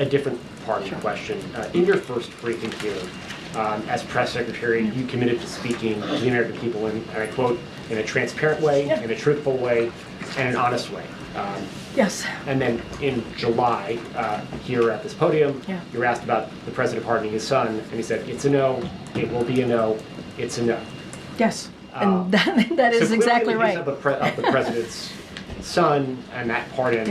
a different part of the question. In your first briefing here, as press secretary, you committed to speaking to the American people in, and I quote, in a transparent way, in a truthful way, and an honest way. Yes. And then in July, here at this podium, you were asked about the president pardoning his son, and he said, it's a no, it will be a no, it's a no. Yes, and that is so exactly right. Of the president's son and that pardon,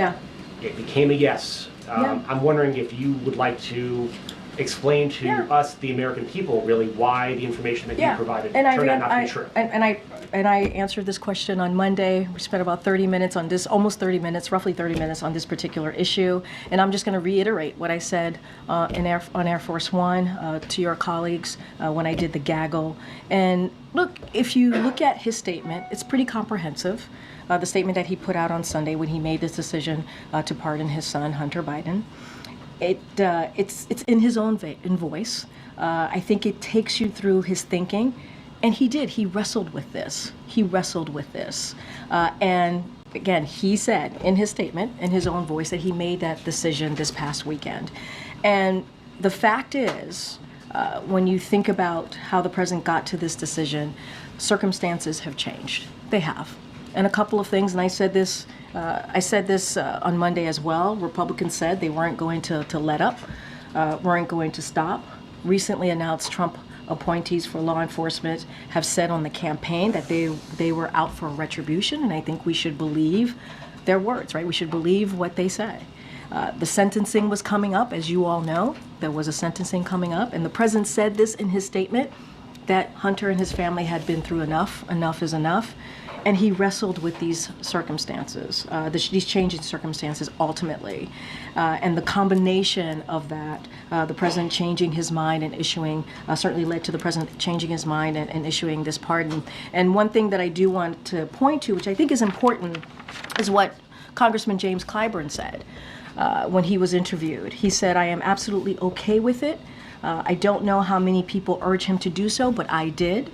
it became a yes. I'm wondering if you would like to explain to us, the American people, really why the information that you provided turned out not to be true. And I answered this question on Monday. We spent about 30 minutes on this, almost 30 minutes, roughly 30 minutes on this particular issue. And I'm just going to reiterate what I said on Air Force One to your colleagues when I did the gaggle. And look, if you look at his statement, it's pretty comprehensive. The statement that he put out on Sunday when he made this decision to pardon his son, Hunter Biden. It's in his own voice. I think it takes you through his thinking. And he did. He wrestled with this. And again, he said in his statement, in his own voice, that he made that decision this past weekend. And the fact is, when you think about how the president got to this decision, circumstances have changed. They have. And a couple of things, and I said this on Monday as well. Republicans said they weren't going to let up, weren't going to stop. Recently announced Trump appointees for law enforcement have said on the campaign that they were out for retribution, and I think we should believe their words, right? We should believe what they say. The sentencing was coming up, as you all know. There was a sentencing coming up, and the president said this in his statement, that Hunter and his family had been through enough. Enough is enough. And he wrestled with these circumstances, these changing circumstances ultimately. And the combination of that, the president changing his mind and issuing, certainly led to the president changing his mind and issuing this pardon. And one thing that I do want to point to, which I think is important, is what Congressman James Clyburn said when he was interviewed. He said, I am absolutely okay with it. I don't know how many people urge him to do so, but I did.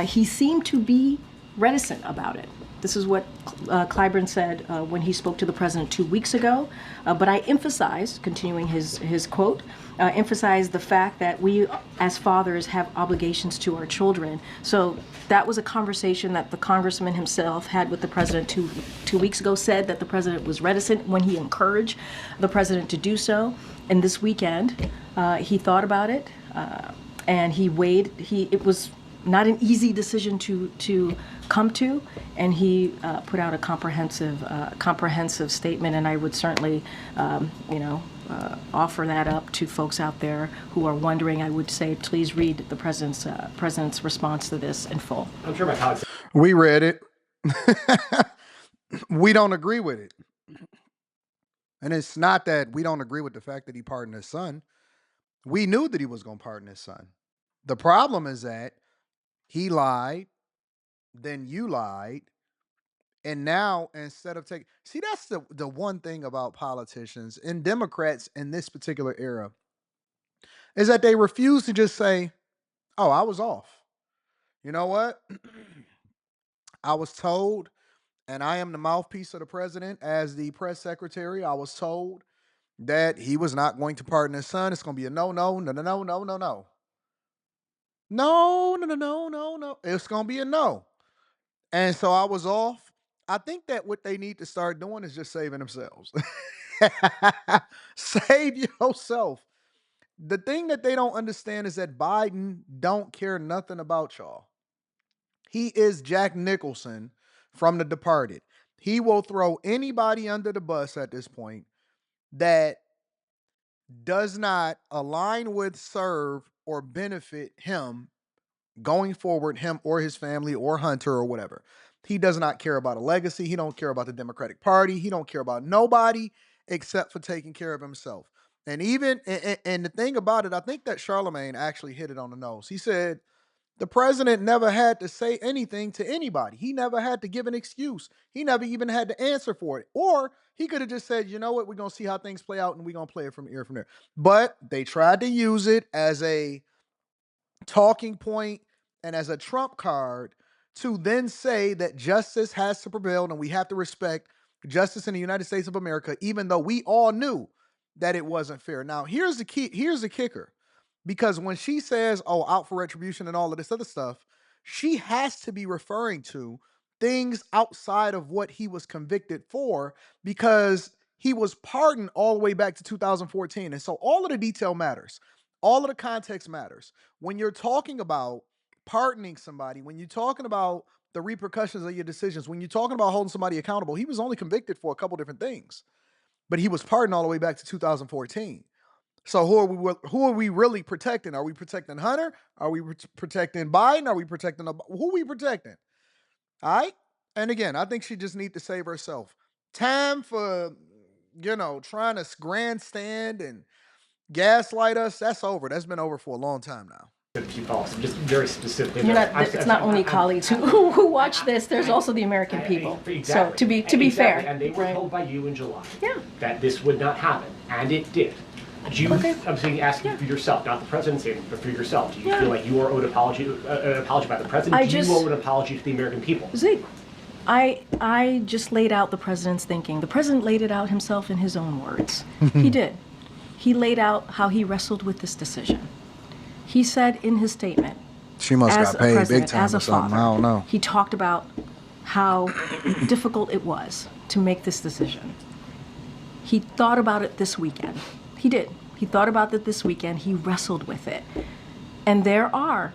He seemed to be reticent about it. This is what Clyburn said when he spoke to the president 2 weeks ago. But I emphasized, continuing his quote, emphasized the fact that we as fathers have obligations to our children. So that was a conversation that the congressman himself had with the president two weeks ago, said that the president was reticent when he encouraged the president to do so. And this weekend, he thought about it and he weighed, it was not an easy decision to come to, and he put out a comprehensive statement. And I would certainly, offer that up to folks out there who are wondering. I would say, please read the president's response to this in full. I'm sure my colleagues. We read it. We don't agree with it, and it's not that we don't agree with the fact that he pardoned his son. We knew that he was going to pardon his son. The problem is that he lied, then you lied, and now instead of taking... See, that's the one thing about politicians and Democrats in this particular era, is that they refuse to just say, oh, I was off. You know what? I was told, and I am the mouthpiece of the president as the press secretary, I was told that he was not going to pardon his son. It's going to be a no. No. It's going to be a no. And so I was off. I think that what they need to start doing is just saving themselves. Save yourself. The thing that they don't understand is that Biden don't care nothing about y'all. He is Jack Nicholson from The Departed. He will throw anybody under the bus at this point that does not align with, serve, or benefit him going forward, him or his family or Hunter or whatever. He does not care about a legacy. He don't care about the Democratic Party. He don't care about nobody except for taking care of himself. And even, and the thing about it, I think that Charlemagne actually hit it on the nose. He said, the president never had to say anything to anybody. He never had to give an excuse. He never even had to answer for it. Or he could have just said, you know what, we're going to see how things play out and we're going to play it from here, from there. But they tried to use it as a talking point and as a trump card to then say that justice has to prevail and we have to respect justice in the United States of America, even though we all knew that it wasn't fair. Now, here's the key. Here's the kicker. Because when she says, oh, out for retribution and all of this other stuff, she has to be referring to things outside of what he was convicted for, because he was pardoned all the way back to 2014. And so all of the detail matters. All of the context matters. When you're talking about pardoning somebody, when you're talking about the repercussions of your decisions, when you're talking about holding somebody accountable, he was only convicted for a couple different things, but he was pardoned all the way back to 2014. So who are we really protecting? Are we protecting Hunter? Are we protecting Biden? Are we protecting who are we protecting? All right. And again, I think she just needs to save herself. Time for trying to grandstand and gaslight us. That's over. That's been over for a long time now. Just very specifically. It's not only colleagues who watch this. There's also the American people. Exactly. So to be fair, and they were told by you in July Yeah. that this would not happen, and it did. I'm saying, asking for yourself, not the president saying, but for yourself. Do you feel like you are owed an apology by the president? Do you owe an apology to the American people? Zeke, I just laid out the president's thinking. The president laid it out himself in his own words. He did. He laid out how he wrestled with this decision. He said in his statement, she must as got paid a president, big time as a or something. father, I don't know. he talked about how difficult it was to make this decision. He thought about it this weekend. He did. He thought about it this weekend. He wrestled with it. And there are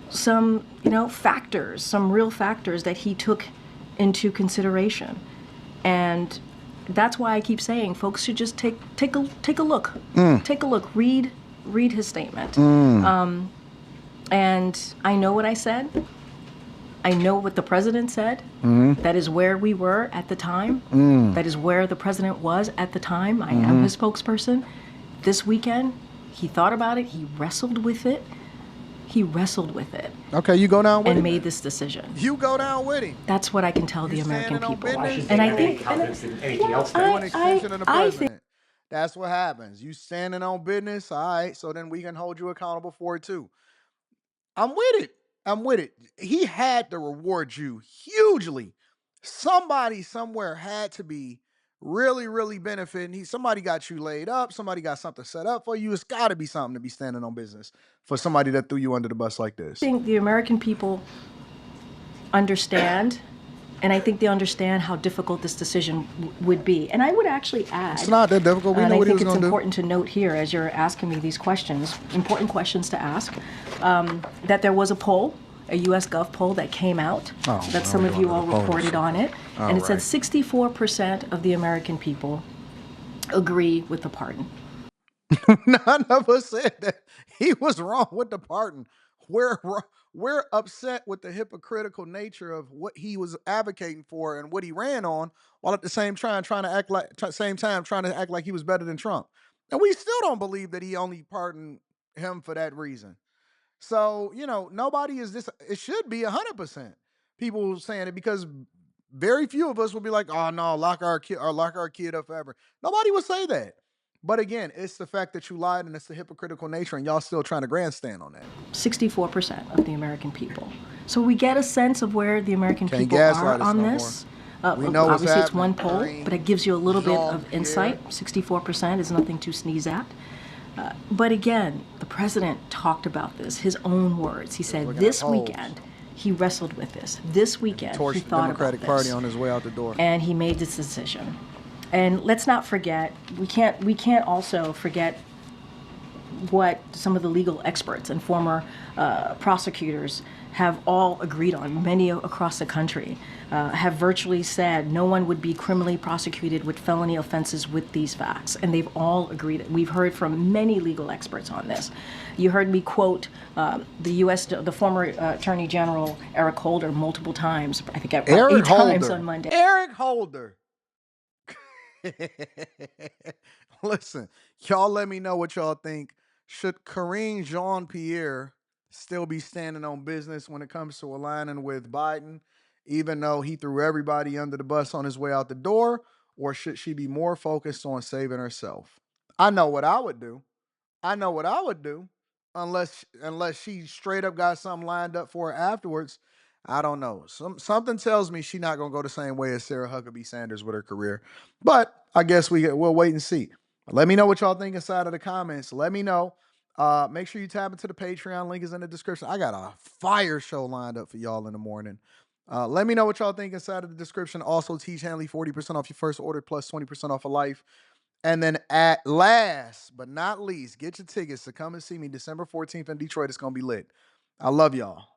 some, factors, some real factors that he took into consideration. And that's why I keep saying folks should just take a look. Take a look. Read his statement. And I know what I said. I know what the president said. That is where we were at the time. That is where the president was at the time. I am his spokesperson. This weekend, he thought about it. He wrestled with it. Okay, you go down with and him. made this decision. You go down with him. That's what I can tell the American people. And I think anything else. I think That's what happens. You standing on business, all right, so then we can hold you accountable for it too. I'm with it. He had to reward you hugely. Somebody somewhere had to be really, really benefiting. Somebody got you laid up. Somebody got something set up for you. It's got to be something to be standing on business for somebody that threw you under the bus like this. I think the American people understand, and I think they understand how difficult this decision would be. And I would actually add, it's not that difficult. We know what he was going to do. I think it's important to note here, as you're asking me these questions, important questions to ask, that there was a poll, a U.S. Gov poll that came out, that some of you all reported on it, and it said 64% of the American people agree with the pardon. None of us said that he was wrong with the pardon. We're upset with the hypocritical nature of what he was advocating for and what he ran on, while at the same time trying to act like he was better than Trump. And we still don't believe that he only pardoned him for that reason. So, nobody is this. It should be 100% people saying it, because very few of us will be like, oh no, lock our kid up forever. Nobody would say that. But again, it's the fact that you lied, and it's the hypocritical nature, and y'all still trying to grandstand on that. 64% of the American people. So we get a sense of where the American people are on this. We know obviously it's one poll, Karine, but it gives you a little bit of Jean-Pierre. insight. 64% is nothing to sneeze at. But again, the president talked about this, his own words. He said this weekend he wrestled with this. This weekend he thought the Democratic about Party this, on his way out the door. and he made this decision. And let's not forget, we can't also forget what some of the legal experts and former prosecutors have all agreed on. Many across the country have virtually said no one would be criminally prosecuted with felony offenses with these facts, and they've all agreed. We've heard from many legal experts on this. You heard me quote the former Attorney General Eric Holder multiple times. I think 8 times on Monday. Eric Holder. Listen, y'all let me know what y'all think. Should Karine Jean-Pierre still be standing on business when it comes to aligning with Biden, even though he threw everybody under the bus on his way out the door? Or should she be more focused on saving herself? I know what I would do. Unless she straight up got something lined up for her afterwards. I don't know. Something tells me she's not going to go the same way as Sarah Huckabee Sanders with her career. But I guess we'll wait and see. Let me know what y'all think inside of the comments. Let me know. Make sure you tap into the Patreon. Link is in the description. I got a fire show lined up for y'all in the morning. Let me know what y'all think inside of the description. Also, teach Hanley 40% off your first order plus 20% off of life. And then at last but not least, get your tickets to come and see me December 14th in Detroit. It's going to be lit. I love y'all.